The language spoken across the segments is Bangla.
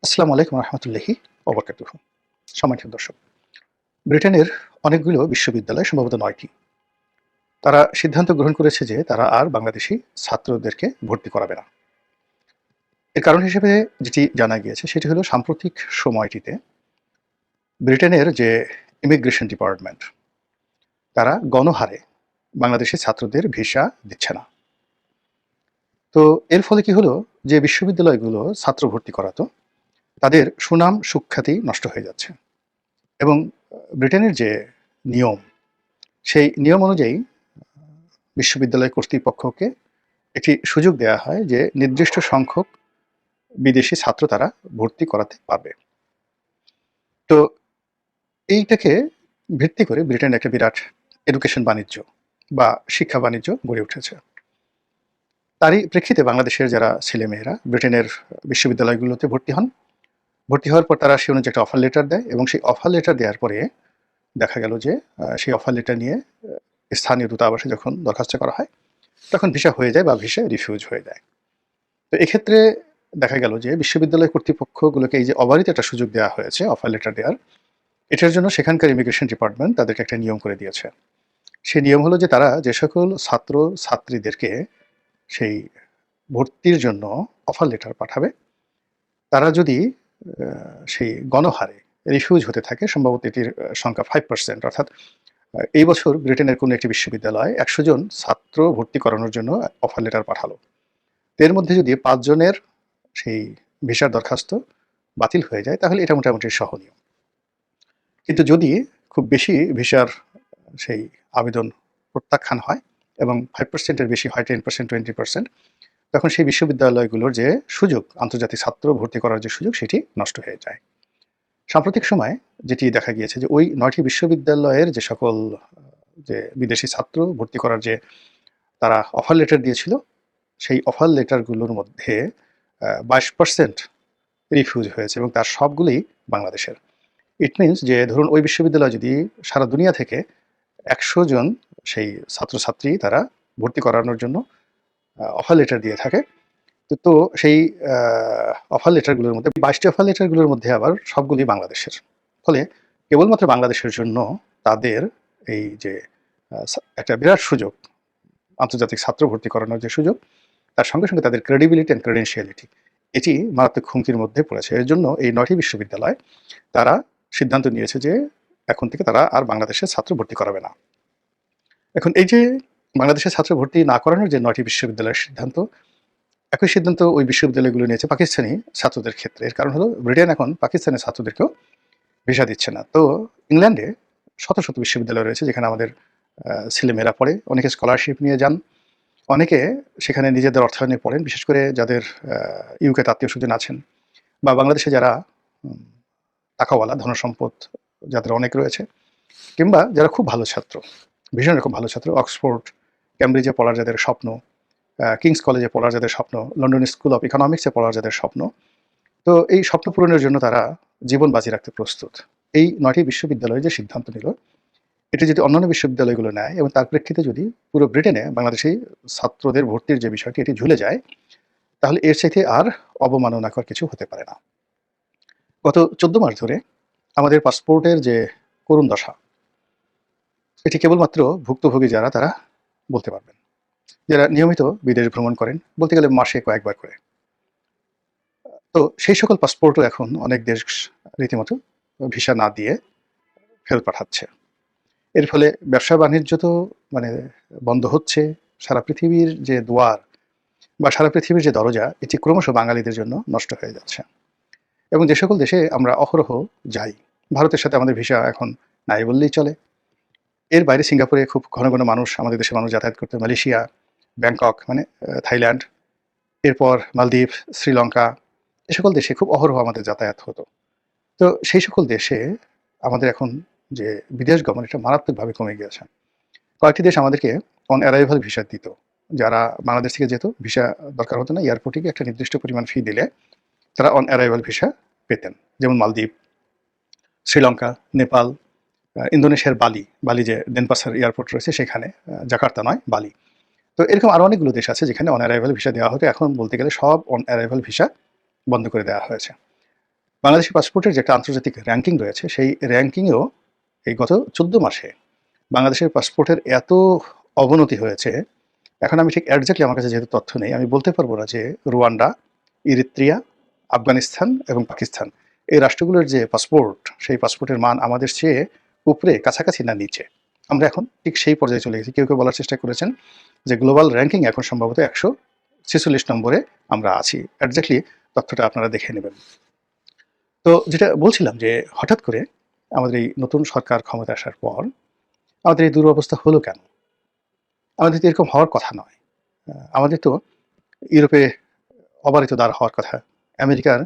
আসসালামু আলাইকুম রহমতুল্লাহি ওবরকাতুহু। সম্মানিত দর্শক, ব্রিটেনের অনেকগুলো বিশ্ববিদ্যালয়, সম্ভবত ৯টি, তারা সিদ্ধান্ত গ্রহণ করেছে যে তারা আর বাংলাদেশি ছাত্রদেরকে ভর্তি করাবে না। এর কারণ হিসেবে যেটি জানা গিয়েছে সেটি হলো সাম্প্রতিক সময়টিতে ব্রিটেনের যে ইমিগ্রেশন ডিপার্টমেন্ট, তারা গণহারে বাংলাদেশি ছাত্রদের ভিসা দিচ্ছে না। তো এর ফলে কি হলো, যে বিশ্ববিদ্যালয়গুলো ছাত্র ভর্তি করাতো তাদের সুনাম সুখ্যাতি নষ্ট হয়ে যাচ্ছে। এবং ব্রিটেনের যে নিয়ম, সেই নিয়ম অনুযায়ী বিশ্ববিদ্যালয় কর্তৃপক্ষকে একটি সুযোগ দেওয়া হয় যে নির্দিষ্ট সংখ্যক বিদেশি ছাত্র তারা ভর্তি করাতে পারবে। তো এইটাকে ভিত্তি করে ব্রিটেন একটা বিরাট এডুকেশন বাণিজ্য বা শিক্ষা বাণিজ্য গড়ে উঠেছে। তারই প্রেক্ষিতে বাংলাদেশের যারা ছেলেমেয়েরা ব্রিটেনের বিশ্ববিদ্যালয়গুলোতে ভর্তি হন, ভর্তি হওয়ার পর তারা সেই অনুযায়ী একটা অফার লেটার দেয়, এবং সেই অফার লেটার দেওয়ার পরে দেখা গেল যে সেই অফার লেটার নিয়ে স্থানীয় দূতাবাসে যখন দরখাস্ত করা হয়, তখন ভিসা হয়ে যায় বা ভিসা রিফিউজ হয়ে যায়। তো এক্ষেত্রে দেখা গেল যে বিশ্ববিদ্যালয় কর্তৃপক্ষগুলোকে এই যে অবারিত একটা সুযোগ দেওয়া হয়েছে অফার লেটার দেওয়ার, এটার জন্য সেখানকার ইমিগ্রেশন ডিপার্টমেন্ট তাদেরকে একটা নিয়ম করে দিয়েছে। সেই নিয়ম হলো যে তারা যে সকল ছাত্র ছাত্রীদেরকে সেই ভর্তির জন্য অফার লেটার পাঠাবে, তারা যদি সেই গণহারে রিফিউজ হতে থাকে, সম্ভবত এটির সংখ্যা 5%, অর্থাৎ এই বছর ব্রিটেনের কোনো একটি বিশ্ববিদ্যালয় 100 জন ছাত্র ভর্তি করানোর জন্য অফার লেটার পাঠালো। এর মধ্যে যদি 5 জনের সেই ভিসার দরখাস্ত বাতিল হয়ে যায়, তাহলে এটা মোটামুটি সহনীয়। কিন্তু যদি খুব বেশি ভিসার সেই আবেদন প্রত্যাখ্যান হয় এবং 5% এর বেশি হয়, 10%, 20%, তখন সেই বিশ্ববিদ্যালয়গুলোর যে সুযোগ, আন্তর্জাতিক ছাত্র ভর্তি করার যে সুযোগ, সেটি নষ্ট হয়ে যায়। সাম্প্রতিক সময়ে যেটি দেখা গিয়েছে যে ওই ৯টি বিশ্ববিদ্যালয়ের যে সকল যে বিদেশি ছাত্র ভর্তি করার যে তারা অফার লেটার দিয়েছিল, সেই অফার লেটারগুলোর মধ্যে 22% রিফিউজ হয়েছে, এবং তার সবগুলোই বাংলাদেশের। ইট মিনস যে ধরুন ওই বিশ্ববিদ্যালয় যদি সারা দুনিয়া থেকে 100 জন সেই ছাত্রছাত্রী তারা ভর্তি করানোর জন্য অফার লেটার দিয়ে থাকে, তো সেই অফার লেটারগুলোর মধ্যে 22টি অফার লেটারগুলোর মধ্যে আবার সবগুলি বাংলাদেশের। ফলে কেবলমাত্র বাংলাদেশের জন্য তাদের এই যে একটা বিরাট সুযোগ, আন্তর্জাতিক ছাত্র ভর্তি করানোর যে সুযোগ, তার সঙ্গে সঙ্গে তাদের ক্রেডিবিলিটি অ্যান্ড ক্রেডেনশিয়ালিটি, এটি মারাত্মক হুমকির মধ্যে পড়েছে। এর জন্য এই ৯টি বিশ্ববিদ্যালয় তারা সিদ্ধান্ত নিয়েছে যে এখন থেকে তারা আর বাংলাদেশের ছাত্র ভর্তি করাবে না। এখন এই যে বাংলাদেশের ছাত্র ভর্তি না করানোর যে ৯টি বিশ্ববিদ্যালয়ের সিদ্ধান্ত, একই সিদ্ধান্ত ওই বিশ্ববিদ্যালয়গুলো নিয়েছে পাকিস্তানি ছাত্রদের ক্ষেত্রে। এর কারণ হলো ব্রিটেন এখন পাকিস্তানি ছাত্রদেরকেও ভিসা দিচ্ছে না। তো ইংল্যান্ডে শত শত বিশ্ববিদ্যালয় রয়েছে যেখানে আমাদের ছেলেমেয়েরা পড়ে। অনেকে স্কলারশিপ নিয়ে যান, অনেকে সেখানে নিজেদের অর্থায়নে পড়েন, বিশেষ করে যাদের ইউকেতে আত্মীয়স্বজন আছেন, বা বাংলাদেশে যারা উম টাকাওয়ালা, ধনসম্পদ যাদের অনেক রয়েছে, কিংবা যারা খুব ভালো ছাত্র, ভীষণ রকম ভালো ছাত্র, অক্সফোর্ড, ক্যামব্রিজে পড়ার যাদের স্বপ্ন, কিংস কলেজে পড়ার যাদের স্বপ্ন, লন্ডন স্কুল অফ ইকোনমিক্সে পড়ার যাদের স্বপ্ন, তো এই স্বপ্ন পূরণের জন্য তারা জীবন বাজি রাখতে প্রস্তুত। এই ৯টি বিশ্ববিদ্যালয় যে সিদ্ধান্ত নিল, এটি যদি অন্যান্য বিশ্ববিদ্যালয়গুলো নেয় এবং তার প্রেক্ষিতে যদি পুরো ব্রিটেনে বাংলাদেশি ছাত্রদের ভর্তির যে বিষয়টি এটি ঝুলে যায়, তাহলে এর চাইতে আর অবমাননাকর কিছু হতে পারে না। গত 14 মাস ধরে আমাদের পাসপোর্টের যে করুণ দশা, এটি কেবলমাত্র ভুক্তভোগী যারা তারা বলতে পারবেন, যারা নিয়মিত বিদেশ ভ্রমণ করেন, বলতে গেলে মাসে কয়েকবার করে। তো সেই সকল পাসপোর্টও এখন অনেক দেশ রীতিমতো ভিসা না দিয়ে ফেরত পাঠাচ্ছে। এর ফলে ব্যবসা বাণিজ্য তো মানে বন্ধ হচ্ছে। সারা পৃথিবীর যে দুয়ার বা সারা পৃথিবীর যে দরজা, এটি ক্রমশ বাঙালিদের জন্য নষ্ট হয়ে যাচ্ছে। এবং যে সকল দেশে আমরা অহরহ যাই, ভারতের সাথে আমাদের ভিসা এখন নাই বললেই চলে। এর বাইরে সিঙ্গাপুরে খুব ঘন ঘন মানুষ, আমাদের দেশের মানুষ যাতায়াত করতো, মালয়েশিয়া, ব্যাংকক মানে থাইল্যান্ড, এরপর মালদ্বীপ, শ্রীলঙ্কা, এ সকল দেশে খুব অহরহ আমাদের যাতায়াত হতো। তো সেই সকল দেশে আমাদের এখন যে বিদেশ গমন, এটা মারাত্মকভাবে কমে গিয়েছে। কয়েকটি দেশ আমাদেরকে অন অ্যারাইভাল ভিসা দিত। যারা বাংলাদেশ থেকে যেত, ভিসা দরকার হতো না, এয়ারপোর্টে গিয়ে একটা নির্দিষ্ট পরিমাণ ফি দিলে তারা অন অ্যারাইভাল ভিসা পেতেন। যেমন মালদ্বীপ, শ্রীলঙ্কা, নেপাল, ইন্দোনেশিয়ার বালি, বালি যে ডেনপাসার এয়ারপোর্ট রয়েছে সেখানে, জাকার্তা নয়, বালি। তো এরকম আরও অনেকগুলো দেশ আছে যেখানে অন অ্যারাইভাল ভিসা দেওয়া হতো। এখন বলতে গেলে সব অন অ্যারাইভাল ভিসা বন্ধ করে দেওয়া হয়েছে। বাংলাদেশি পাসপোর্টের যে একটা আন্তর্জাতিক র্যাঙ্কিং রয়েছে, সেই র্যাঙ্কিংয়েও এই গত 14 মাসে বাংলাদেশের পাসপোর্টের এত অবনতি হয়েছে, এখন আমি ঠিক এক্সাক্টলি আমার কাছে যেহেতু তথ্য নেই, আমি বলতে পারবো না যে রুয়ান্ডা, ইরিত্রিয়া, আফগানিস্তান এবং পাকিস্তান এই রাষ্ট্রগুলোর যে পাসপোর্ট, সেই পাসপোর্টের মান আমাদের চেয়ে উপরে, কাছাকাছি না নিচে। আমরা এখন ঠিক সেই পর্যায়ে চলে গেছি। কেউ কেউ বলার চেষ্টা করেছেন যে গ্লোবাল র্যাঙ্কিং এখন সম্ভবত 146 নম্বরে আমরা আছি। এক্স্যাক্টলি তথ্যটা আপনারা দেখে নেবেন। তো যেটা বলছিলাম যে হঠাৎ করে আমাদের এই নতুন সরকার ক্ষমতা আসার পর আমাদের এই দুরবস্থা হলো কেন? আমাদের তো এরকম হওয়ার কথা নয়। আমাদের তো ইউরোপে অবারিত দ্বার হওয়ার কথা। আমেরিকার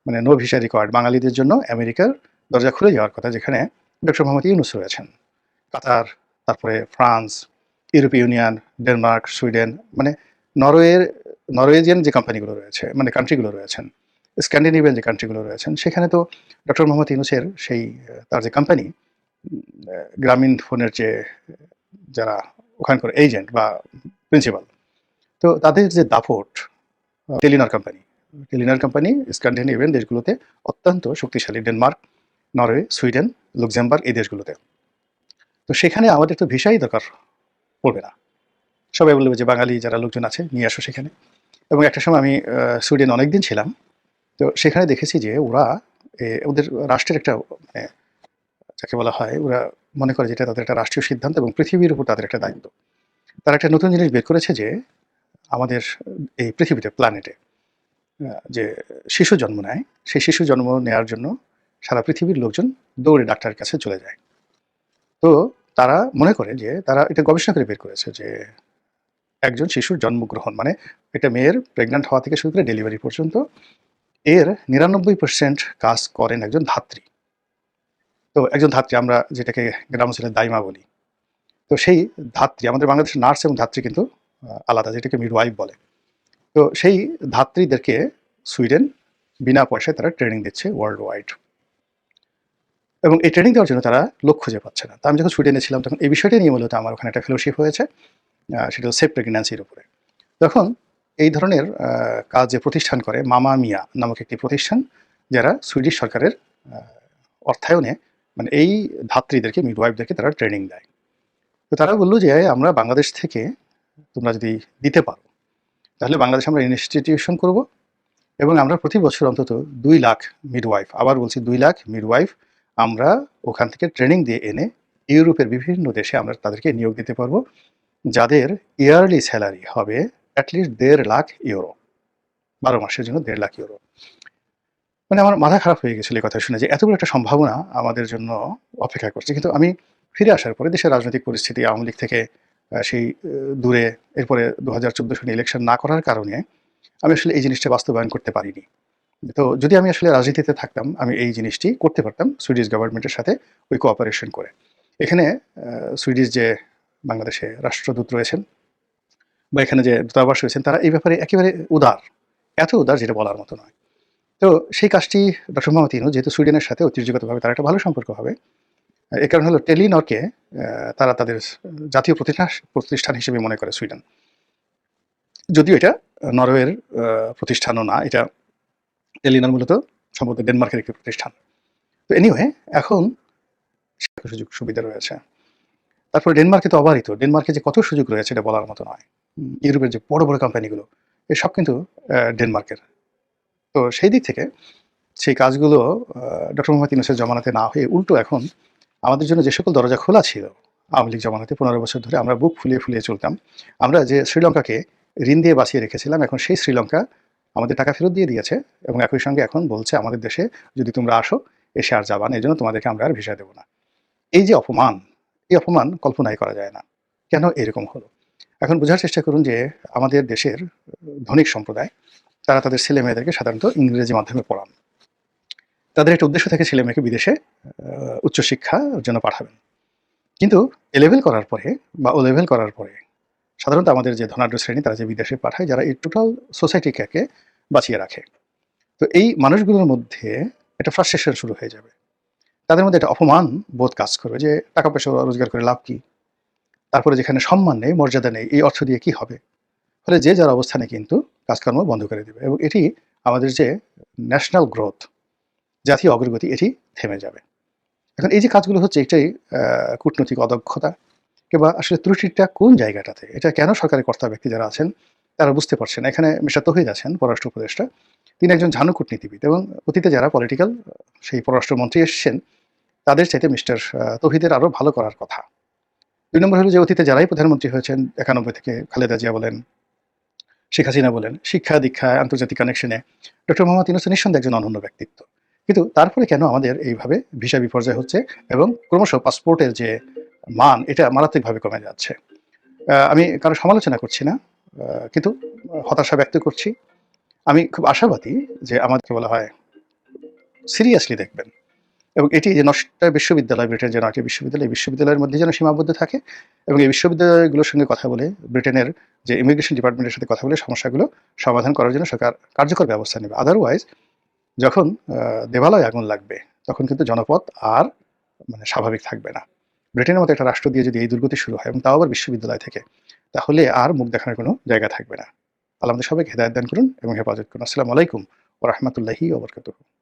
মানে নো ভিসা রিকোয়ার্ড, বাঙালিদের জন্য আমেরিকার দরজা খুলে যাওয়ার কথা, যেখানে ডক্টর মোহাম্মদ ইউনূস রয়েছেন। কাতার, তারপরে ফ্রান্স, ইউরোপীয় ইউনিয়ন, ডেনমার্ক, সুইডেন, মানে নরওয়ের নরওয়েজিয়ান যে কোম্পানিগুলো রয়েছে, মানে কান্ট্রিগুলো রয়েছেন, স্ক্যান্ডিনেভিয়ান যে কান্ট্রিগুলো রয়েছেন, সেখানে তো ডক্টর মোহাম্মদ ইউনূসের সেই তার যে কোম্পানি, গ্রামীণ ফোনের যে যারা ওখানকার এজেন্ট বা প্রিন্সিপাল, তো তাদের যে দাপট, টেলিনর কোম্পানি স্ক্যান্ডিনেভিয়ান দেশগুলোতে অত্যন্ত শক্তিশালী, ডেনমার্ক, নরওয়ে, সুইডেন, লুক্সেমবার্গ এই দেশগুলোতে। তো সেখানে আমাদের তো ভিসাই দরকার পড়বে না। সবাই বলবে যে বাঙালি যারা লোকজন আছে নিয়ে আসো সেখানে। এবং একটা সময় আমি সুইডেন অনেকদিন ছিলাম। তো সেখানে দেখেছি যে ওরা ওদের রাষ্ট্রের একটা মানে যাকে বলা হয়, ওরা মনে করে যেটা তাদের একটা রাষ্ট্রীয় সিদ্ধান্ত এবং পৃথিবীর উপর তাদের একটা দায়িত্ব। তারা একটা নতুন জিনিস বের করেছে যে আমাদের এই পৃথিবীতে, প্ল্যানেটে যে শিশু জন্ম নেয়, সেই শিশু জন্ম নেওয়ার জন্য সারা পৃথিবীর লোকজন দৌড়ে ডাক্তারের কাছে চলে যায়। তো তারা মনে করে যে তারা এটা গবেষণা করে বের করেছে যে একজন শিশুর জন্মগ্রহণ মানে একটা মেয়ের প্রেগন্যান্ট হওয়া থেকে শুরু করে ডেলিভারি পর্যন্ত এর 99% কাজ করেন একজন ধাত্রী। তো একজন ধাত্রী, আমরা যেটাকে গ্রাম অঞ্চলে দাইমা বলি, তো সেই ধাত্রী, আমাদের বাংলাদেশের নার্স এবং ধাত্রী কিন্তু আলাদা, যেটাকে মিডওয়াইফ বলে। তো সেই ধাত্রীদেরকে সুইডেন বিনা পয়সায় তারা ট্রেনিং দিচ্ছে ওয়ার্ল্ড ওয়াইড, এবং এই ট্রেনিং দেওয়ার জন্য তারা লোক খুঁজে পাচ্ছে না। তো আমি যখন সুইডেনে ছিলাম তখন এই বিষয়টা নিয়ে মূলত আমার ওখানে একটা ফেলোশিপ হয়েছে, সেটা সেফ প্রেগন্যান্সির উপরে। তখন এই ধরনের কাজ যে প্রতিষ্ঠান করে, মামা মিয়া নামক একটি প্রতিষ্ঠান, যারা সুইডিশ সরকারের অর্থায়নে মানে এই ধাত্রীদেরকে, মিডওয়াইফদেরকে তারা ট্রেনিং দেয়। তো তারা বললো যে আমরা বাংলাদেশ থেকে তোমরা যদি দিতে পারো তাহলে বাংলাদেশে আমরা ইনস্টিটিউশন করব, এবং আমরা প্রতি বছর অন্তত 2 লাখ মিডওয়াইফ, আবার বলছি 2 লাখ মিডওয়াইফ আমরা ওখান থেকে ট্রেনিং দিয়ে এনে ইউরোপের বিভিন্ন দেশে আমরা তাদেরকে নিয়োগ দিতে পারবো, যাদের ইয়ারলি স্যালারি হবে অ্যাটলিস্ট 1.5 লাখ ইউরো, 12 মাসের জন্য 1.5 লাখ ইউরো। মানে আমার মাথা খারাপ হয়ে গেছিল এই কথা শুনে যে এত বড় একটা সম্ভাবনা আমাদের জন্য অপেক্ষা করছে। কিন্তু আমি ফিরে আসার পরে দেশের রাজনৈতিক পরিস্থিতি, আওয়ামী লীগ থেকে সেই দূরে, এরপরে 2014 সনে ইলেকশন না করার কারণে আমি আসলে এই জিনিসটা বাস্তবায়ন করতে পারিনি। তো যদি আমি আসলে রাজনীতিতে থাকতাম, আমি এই জিনিসটি করতে পারতাম সুইডিশ গভর্নমেন্টের সাথে ওই কোঅপারেশন করে। এখানে সুইডিশ যে বাংলাদেশে রাষ্ট্রদূত রয়েছেন বা এখানে যে দূতাবাস রয়েছেন, তারা এই ব্যাপারে একেবারে উদার, এত উদার যেটা বলার মতো নয়। তো সেই কাজটি ডক্টর মোহাম্মদ ইউনূস, যেহেতু সুইডেনের সাথে ঐতিহ্যগতভাবে তার একটা ভালো সম্পর্ক হবে, এর কারণ হলো টেলিনরকে তারা তাদের জাতীয় প্রতিষ্ঠান হিসেবে মনে করে সুইডেন, যদিও এটা নরওয়ের প্রতিষ্ঠানও না, এটা টেলিনর মূলত সম্ভবত ডেনমার্কের একটি প্রতিষ্ঠান। তো এনিওয়ে, এখন সুযোগ সুবিধা রয়েছে। তারপরে ডেনমার্কে তো অবারিত, ডেনমার্কে যে কত সুযোগ রয়েছে এটা বলার মতো নয়। ইউরোপের যে বড় বড় কোম্পানিগুলো, এসব কিন্তু ডেনমার্কের। তো সেই দিক থেকে সেই কাজগুলো ডক্টর মোহাম্মদ ইউনূসের জমানাতে না হয়ে উল্টো এখন আমাদের জন্য যে সকল দরজা খোলা ছিল আওয়ামী লীগ জমানাতে 15 বছর ধরে আমরা বুক ফুলিয়ে ফুলিয়ে চলতাম, আমরা যে শ্রীলঙ্কাকে ঋণ দিয়ে বাঁচিয়ে রেখেছিলাম, এখন সেই শ্রীলঙ্কা আমাদের টাকা ফেরত দিয়ে দিয়েছে, এবং একই সঙ্গে এখন বলছে আমাদের দেশে যদি তোমরা আসো এসে আর যাবা না, এই জন্য তোমাদেরকে আমরা আর ভিসা দেবো না। এই যে অপমান, এই অপমান কল্পনাই করা যায় না। কেন এরকম হলো? এখন বোঝার চেষ্টা করুন যে আমাদের দেশের ধনিক সম্প্রদায়, তারা তাদের ছেলে মেয়েদেরকে সাধারণত ইংরেজি মাধ্যমে পড়ান। তাদের একটা উদ্দেশ্য থাকে ছেলে মেয়েকে বিদেশে উচ্চশিক্ষার জন্য পাঠাবেন। কিন্তু এ লেভেল করার পরে বা ও লেভেল করার পরে সাধারণত আমাদের যে ধনাঢ্য শ্রেণী, তারা যে বিদেশে পাঠায়, যারা এই টোটাল সোসাইটিকে বাঁচিয়ে রাখে। তো এই মানুষগুলোর মধ্যে একটা ফ্রাস্ট্রেশন শুরু হয়ে যাবে। তাদের মধ্যে একটা অপমান বোধ কাজ করবে যে টাকা পয়সা রোজগার করে লাভ কি? তারপরে যেখানে সম্মান নেই, মর্যাদা নেই, এই অর্থ দিয়ে কি হবে? ফলে যে যার অবস্থানে কিন্তু কাজকর্ম বন্ধ করে দেবে, এবং এটি আমাদের যে ন্যাশনাল গ্রোথ, জাতীয় অগ্রগতি এটি থেমে যাবে। এখন এই যে কাজগুলো হচ্ছে এটাই কূটনৈতিক অদক্ষতা কিংবা আসলে ত্রুটিটা কোন জায়গাটাতে? এটা কেন সরকারি কর্তা ব্যক্তি যারা আছেন তারা বুঝতে পারছেন না। এখানে মিস্টার তৌহিদ আছেন পররাষ্ট্র উপদেষ্টা। তিনি একজন ঝানু কূটনীতিবিদ এবং অতীতে যারা পলিটিক্যাল সেই পররাষ্ট্রমন্ত্রী এসছেন তাদের চাইতে মিস্টার তৌহিদের আরও ভালো করার কথা। ২ নম্বর হলো যে অতীতে যারাই প্রধানমন্ত্রী হয়েছেন ৯১ থেকে খালেদা জিয়া বলেন, শেখ হাসিনা বলেন, শিক্ষা-দীক্ষায়, আন্তর্জাতিক কানেকশনে ডক্টর মোহাম্মদ ইউনূস নিঃসন্দেহে একজন অনন্য ব্যক্তিত্ব। কিন্তু তারপরে কেন আমাদের এইভাবে ভিসা বিপর্যয় হচ্ছে এবং ক্রমশ পাসপোর্টের যে মান এটা মারাত্মকভাবে কমে যাচ্ছে। আমি কারো সমালোচনা করছি না। কিন্তু হতাশা ব্যক্ত করছি। আমি খুব আশাবাদী যে আমাদেরকে বলা হয় সিরিয়াসলি দেখবেন এবং এটি যে ৯টা বিশ্ববিদ্যালয়, ব্রিটেন যে ৯টি বিশ্ববিদ্যালয়, এই বিশ্ববিদ্যালয়ের মধ্যে যেন সীমাবদ্ধ থাকে এবং এই বিশ্ববিদ্যালয়গুলোর সঙ্গে কথা বলে ব্রিটেনের যে ইমিগ্রেশন ডিপার্টমেন্টের সাথে কথা বলে সমস্যাগুলো সমাধান করার জন্য সরকার কার্যকর ব্যবস্থা নেবে। আদারওয়াইজ যখন দেবালয়ে আগুন লাগবে তখন কিন্তু জনপদ আর মানে স্বাভাবিক থাকবে না। ব্রিটেনের মতো একটা রাষ্ট্র দিয়ে যদি এই দুর্গতি শুরু হয় এবং তাও আবার বিশ্ববিদ্যালয় থেকে, তাহলে আর মুখ দেখানোর কোনো জায়গা থাকবে না। আল্লাহ আমাদের সবাইকে হেদায়েত দান করুন এবং হেফাজত করুন। আসসালামু আলাইকুম ওয়া রাহমাতুল্লাহি ওয়া বারাকাতুহু।